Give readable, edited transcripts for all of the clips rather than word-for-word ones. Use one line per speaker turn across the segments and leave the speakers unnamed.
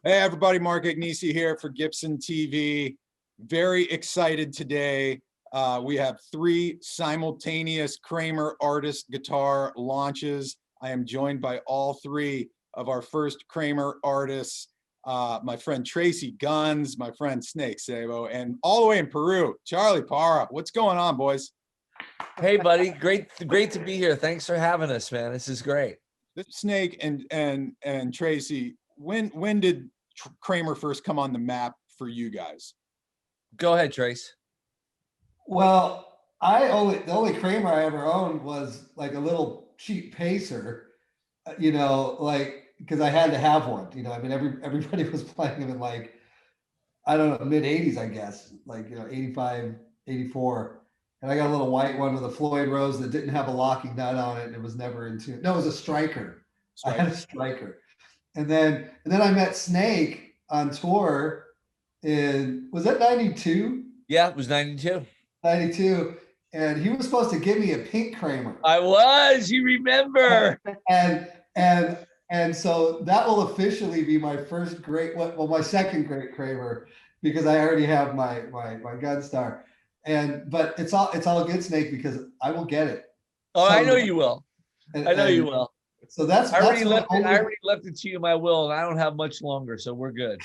Hey everybody, Mark Agnesi here for Gibson TV. Very excited today. We have 3 simultaneous Kramer artist guitar launches. I am joined by all 3 of our first Kramer artists. My friend Tracii Guns, my friend Snake Sabo, and all the way in Peru, Charlie Parra. What's going on, boys?
Hey buddy, great to be here. Thanks for having us, man. This is great.
Snake and Tracii, when did Kramer first come on the map for you guys?
Go ahead, Trace.
Well, the only Kramer I ever owned was like a little cheap Pacer, like because I had to have one. I mean, everybody was playing them in like, I don't know, mid 80s, I guess, like 85, 84. And I got a little white one with a Floyd Rose that didn't have a locking nut on it, and it was never in tune. No, it was a Striker. I had a Striker. And then I met Snake on tour was that 92?
Yeah, it was 92.
92. And he was supposed to give me a pink Kramer.
I was, you remember.
And so that will officially be my first my second great Kramer, because I already have my Gunstar. But it's all good, Snake, because I will get it.
Oh, I know you will. I know you will.
So I
already left it to you, my will, and I don't have much longer, so we're good.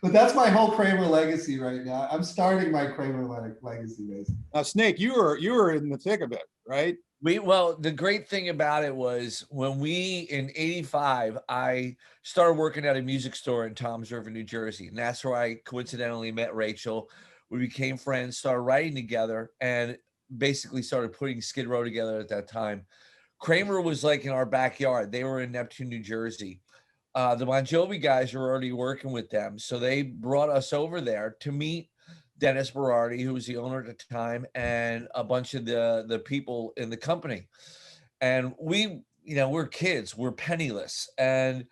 But that's my whole Kramer legacy right now. I'm starting my Kramer legacy, basically.
Now, Snake, you were in the thick of it, right?
Well, the great thing about it was when in '85, I started working at a music store in Toms River, New Jersey. And that's where I coincidentally met Rachel. We became friends, started writing together, and basically started putting Skid Row together at that time. Kramer was like in our backyard. They were in Neptune, New Jersey. The Bon Jovi guys were already working with them. So they brought us over there to meet Dennis Berardi, who was the owner at the time, and a bunch of the people in the company. And we're kids, we're penniless. And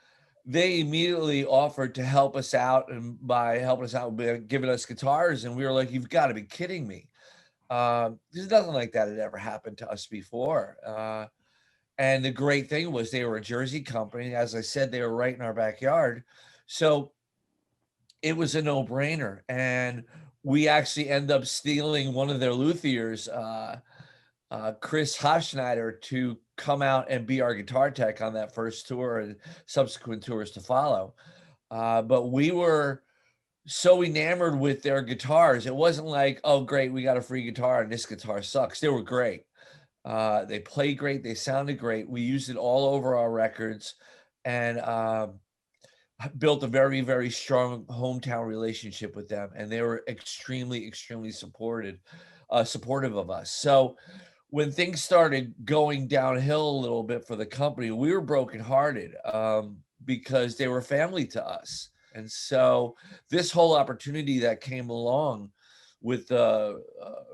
they immediately offered to help us out, and by helping us out, by giving us guitars. And we were like, you've got to be kidding me. There's nothing like that had ever happened to us before. And the great thing was they were a Jersey company. As I said, they were right in our backyard. So it was a no-brainer. And we actually end up stealing one of their luthiers, Chris Hofschneider, to come out and be our guitar tech on that first tour and subsequent tours to follow. But we were so enamored with their guitars. It wasn't like, oh, great, we got a free guitar and this guitar sucks. They were great. They played great. They sounded great. We used it all over our records, and built a very, very strong hometown relationship with them. And they were extremely, extremely supportive of us. So when things started going downhill a little bit for the company, we were brokenhearted because they were family to us. And so this whole opportunity that came along with the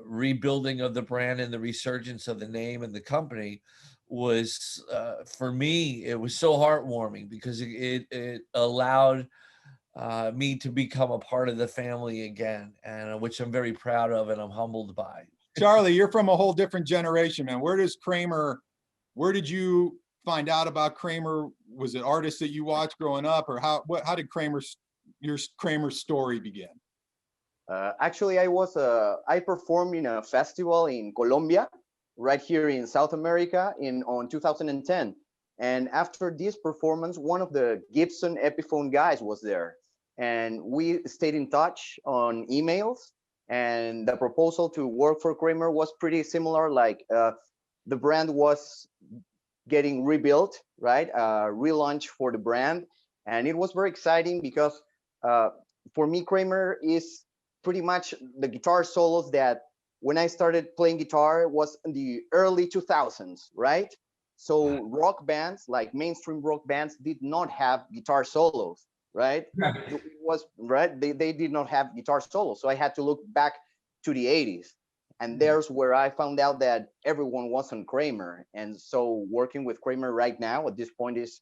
rebuilding of the brand and the resurgence of the name and the company was, for me, it was so heartwarming, because it allowed me to become a part of the family again, and which I'm very proud of and I'm humbled by.
Charlie, you're from a whole different generation, man. Where did you find out about Kramer? Was it artists that you watched growing up, or how did your Kramer story begin?
Actually, I performed in a festival in Colombia, right here in South America, on 2010. And after this performance, one of the Gibson Epiphone guys was there, and we stayed in touch on emails. And the proposal to work for Kramer was pretty similar. Like the brand was getting rebuilt, right? Relaunch for the brand, and it was very exciting because for me, Kramer is pretty much the guitar solos that when I started playing guitar was in the early 2000s, right? So rock bands, like mainstream rock bands, did not have guitar solos, right? It was right. They did not have guitar solos. So I had to look back to the 80s. And there's where I found out that everyone was on Kramer. And so working with Kramer right now at this point is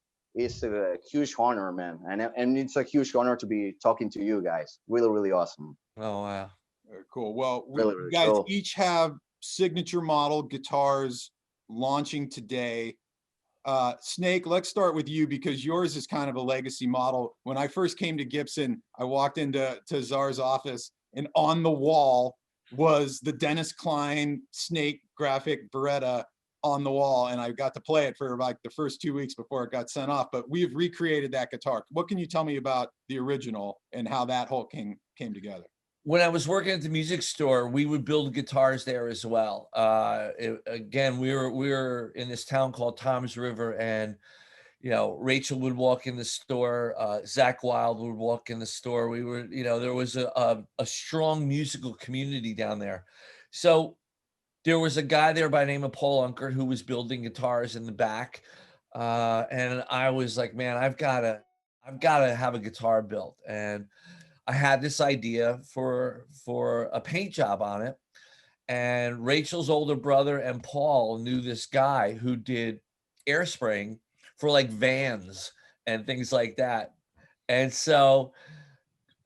a huge honor, man. And it's a huge honor to be talking to you guys. Really, really awesome.
Oh, wow.
Very cool. Well,
Really,
you
really
guys
cool.
each have signature model guitars launching today. Snake, let's start with you because yours is kind of a legacy model. When I first came to Gibson, I walked into Czar's office, and on the wall was the Dennis Klein Snake graphic Baretta on the wall, and I got to play it for like the first 2 weeks before it got sent off. But we've recreated that guitar. What can you tell me about the original and how that whole came together?
When I was working at the music store, we would build guitars there as well. Again, we were in this town called Toms River, and Rachel would walk in the store. Zach Wild would walk in the store. We were, there was a strong musical community down there. So there was a guy there by the name of Paul Unkert who was building guitars in the back, and I was like, man, I've got to have a guitar built. And I had this idea for a paint job on it, and Rachel's older brother and Paul knew this guy who did air spraying for like vans and things like that. And so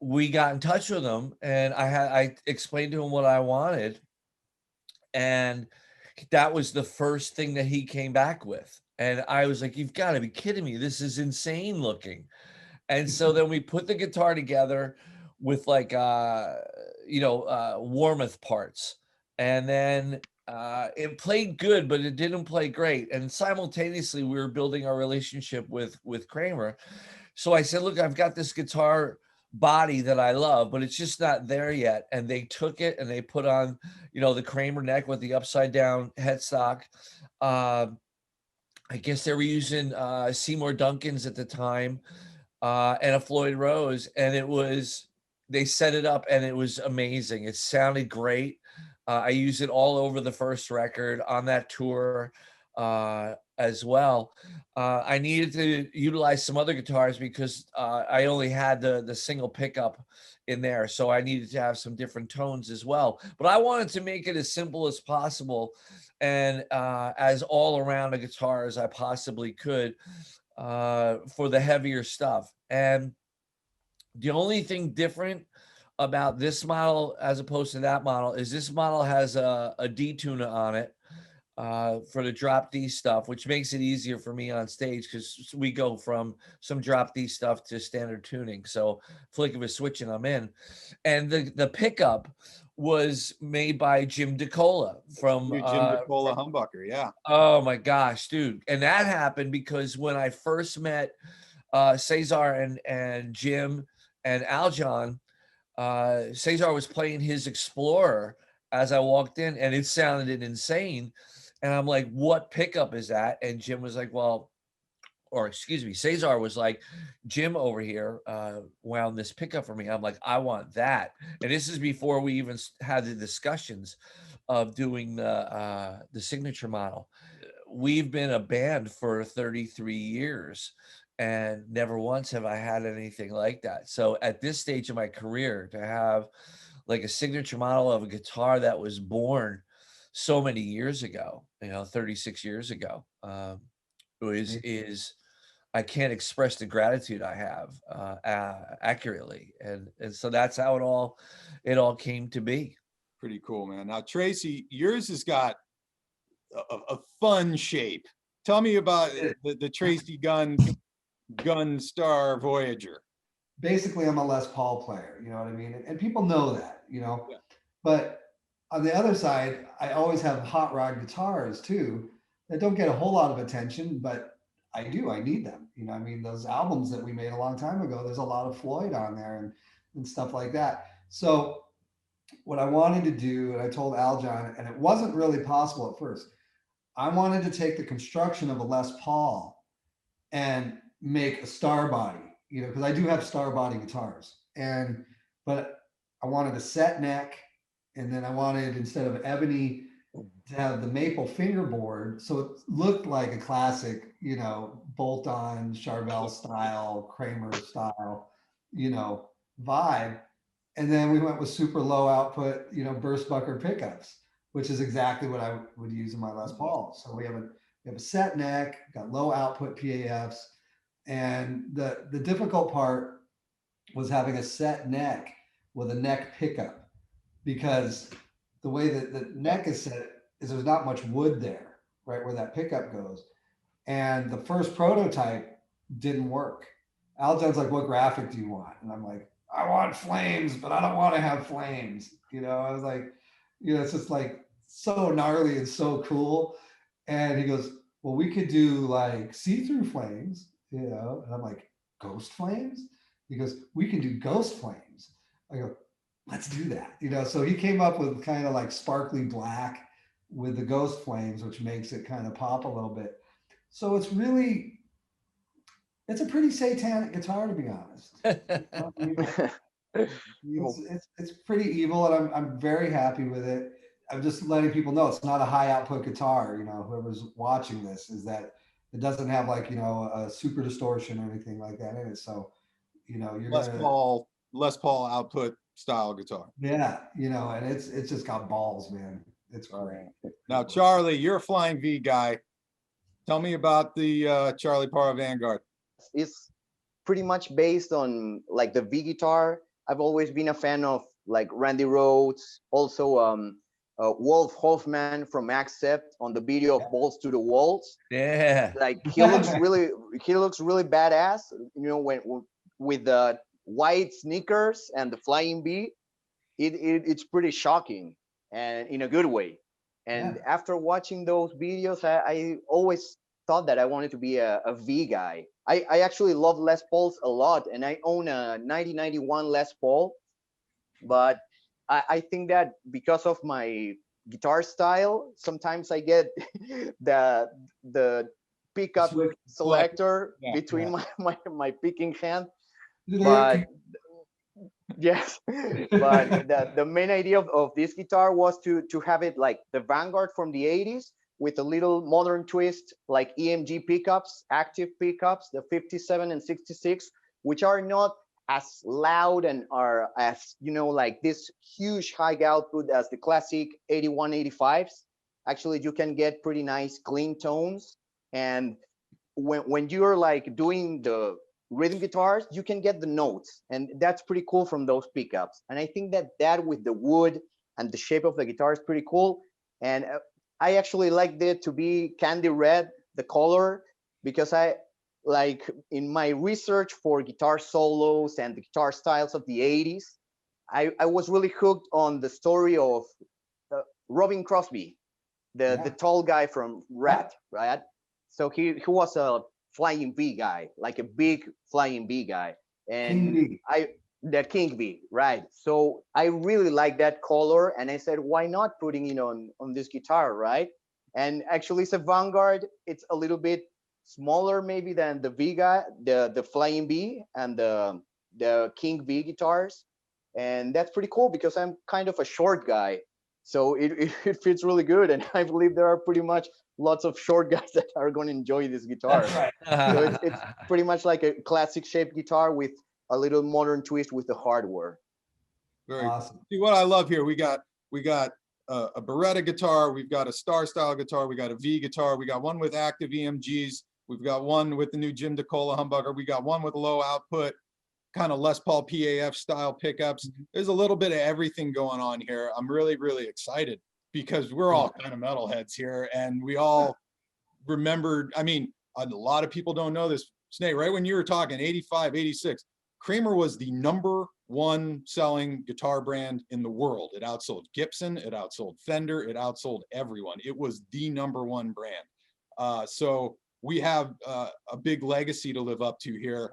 we got in touch with him, and I explained to him what I wanted, and that was the first thing that he came back with. And I was like, you've got to be kidding me. This is insane looking. And so then we put the guitar together with like, Warmouth parts. And then it played good, but it didn't play great. And simultaneously, we were building our relationship with Kramer. So I said, look, I've got this guitar body that I love, but it's just not there yet. And they took it and they put on, the Kramer neck with the upside down headstock. I guess they were using Seymour Duncans at the time. And a Floyd Rose, and they set it up, and it was amazing. It sounded great. I used it all over the first record on that tour as well. I needed to utilize some other guitars because I only had the single pickup in there, so I needed to have some different tones as well. But I wanted to make it as simple as possible and as all around a guitar as I possibly could. For the heavier stuff. And the only thing different about this model as opposed to that model is this model has a D tuner on it for the drop D stuff, which makes it easier for me on stage because we go from some drop D stuff to standard tuning. So flick of a switch and I'm in. And the pickup was made by Jim DeCola from
Jim DeCola humbucker, yeah.
Oh my gosh, dude. And that happened because when I first met Cesar and Jim and Aljon, Cesar was playing his Explorer as I walked in, and it sounded insane. And I'm like, what pickup is that? And Jim was like, Cesar was like, Jim over here wound this pickup for me. I'm like, I want that. And this is before we even had the discussions of doing the signature model. We've been a band for 33 years and never once have I had anything like that. So at this stage of my career, to have like a signature model of a guitar that was born so many years ago, 36 years ago, is I can't express the gratitude I have accurately. And so that's how it all came to be.
Pretty cool, man. Now, Tracii, yours has got a fun shape. Tell me about the Tracii Gunstar Voyager.
Basically, I'm a Les Paul player, you know what I mean? And people know that,
Yeah.
But on the other side, I always have hot rod guitars too that don't get a whole lot of attention, but I need them. I mean, those albums that we made a long time ago, there's a lot of Floyd on there and stuff like that. So what I wanted to do, and I told Aljon, and it wasn't really possible at first, I wanted to take the construction of a Les Paul and make a star body, because I do have star body guitars, but I wanted a set neck, and then I wanted, instead of ebony, to have the maple fingerboard, so it looked like a classic, bolt-on Charvel style, Kramer style, vibe. And then we went with super low output, burst bucker pickups, which is exactly what I would use in my Les Paul. So we have a set neck, got low output PAFs, and the difficult part was having a set neck with a neck pickup, because the way that the neck is set is there's not much wood there, right where that pickup goes. And the first prototype didn't work. Alton's like, what graphic do you want? And I'm like, I want flames, but I don't want to have flames. You know, I was like, you know, it's just like so gnarly and so cool. And he goes, well, we could do like see-through flames, you know? And I'm like, ghost flames? He goes, we can do ghost flames. I go, let's do that. You know, so he came up with kind of like sparkly black with the ghost flames, which makes it kind of pop a little bit. So it's really, it's a pretty satanic guitar, to be honest. It's pretty evil, and I'm very happy with it. I'm just letting people know it's not a high output guitar. You know, whoever's watching this, is that it doesn't have like, you know, a super distortion or anything like that in it. So, you know, you're
Les Paul output style guitar.
yeah, you know, and it's just got balls, man. It's great.
Now, Charlie, you're a Flying V guy. Tell me about the Charlie Parra Vanguard.
It's pretty much based on like the V guitar. I've always been a fan of like Randy Rhoads, also Wolf Hoffman from Accept on the video of Balls to the Walls.
Yeah.
Like he looks really badass, you know, when with the white sneakers and the Flying V. It's pretty shocking, and in a good way. And after watching those videos, I always thought that I wanted to be a V guy. I actually love Les Pauls a lot, and I own a 1991 Les Paul. But I think that because of my guitar style, sometimes I get the pickup selector between my picking hand. But yes, but the main idea of this guitar was to have it like the Vanguard from the 80s with a little modern twist, like EMG pickups, active pickups, the 57 and 66, which are not as loud and are as, you know, like this huge high output as the classic 81, 85s. Actually, you can get pretty nice clean tones. And when you're like doing the rhythm guitars, you can get the notes, and that's pretty cool from those pickups. And I think that with the wood and the shape of the guitar is pretty cool. And I actually liked it to be candy red, the color, because I like in my research for guitar solos and the guitar styles of the 80s, I was really hooked on the story of Robin Crosby, the tall guy from Rat, right? So he was a Flying V guy, like a big Flying V guy, and the King V, right? So I really like that color, and I said, why not putting it on this guitar, right? And actually, it's a Vanguard. It's a little bit smaller maybe than the V guy, the Flying V and the King V guitars, and that's pretty cool because I'm kind of a short guy, so it fits really good, and I believe there are pretty much lots of short guys that are going to enjoy this guitar.
That's right.
So it's pretty much like a classic shaped guitar with a little modern twist with the hardware.
Very awesome. See what I love here. We got a Baretta guitar. We've got a Star style guitar. We got a V guitar. We got one with active EMGs. We've got one with the new Jim DeCola humbucker. We got one with low output, kind of Les Paul PAF style pickups. There's a little bit of everything going on here. I'm really, really excited because we're all kind of metalheads here, and we all remembered. I mean, a lot of people don't know this, Snake, right when you were talking 85, 86, Kramer was the #1 selling guitar brand in the world. It outsold Gibson, it outsold Fender, it outsold everyone. It was the #1 brand. So we have a big legacy to live up to here,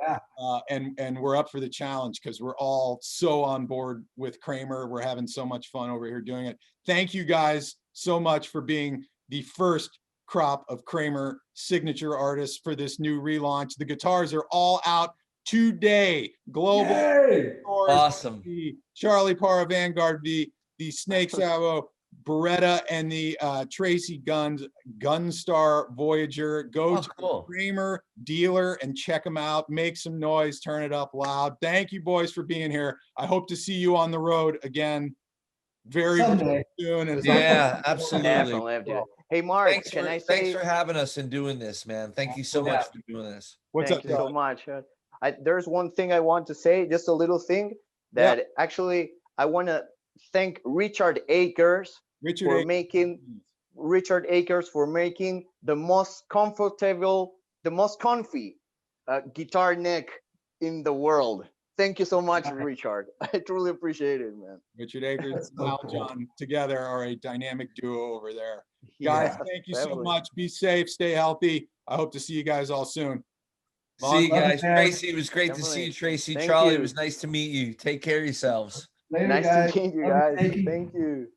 and we're up for the challenge because we're all so on board with Kramer. We're having so much fun over here doing it. Thank you guys so much for being the first crop of Kramer signature artists for this new relaunch. The guitars are all out today. Global stores,
Awesome.
the Charlie Parra Vanguard, the Snake Sabo Baretta, and the Tracii Guns Gunstar Voyager. Go to the Kramer dealer and check them out. Make some noise, turn it up loud. Thank you, boys, for being here. I hope to see you on the road again very soon. And
yeah, absolutely.
Definitely. Hey, Mark,
thanks for having us and doing this, man. Thank you so much for doing this.
Thank you so much. There's one thing I want to say, just a little thing that actually I want to thank Richard Akers for making Richard Akers for making the most comfortable, the most comfy guitar neck in the world. Thank you so much, Richard. I truly appreciate it, man.
Richard Akers and
so
Al
cool.
John together are a dynamic duo over there. Guys,
Yes,
thank you so
definitely.
much. Be safe, stay healthy. I hope to see you guys all soon.
See you
Love you,
guys.
man.
Tracy, it was great to see you.
Definitely.
Tracy,
Thank
Charlie, it
you.
was nice to meet you. Take care of yourselves.
Later,
Nice
guys.
to meet you
Love you,
guys.
Snakey.
Thank you.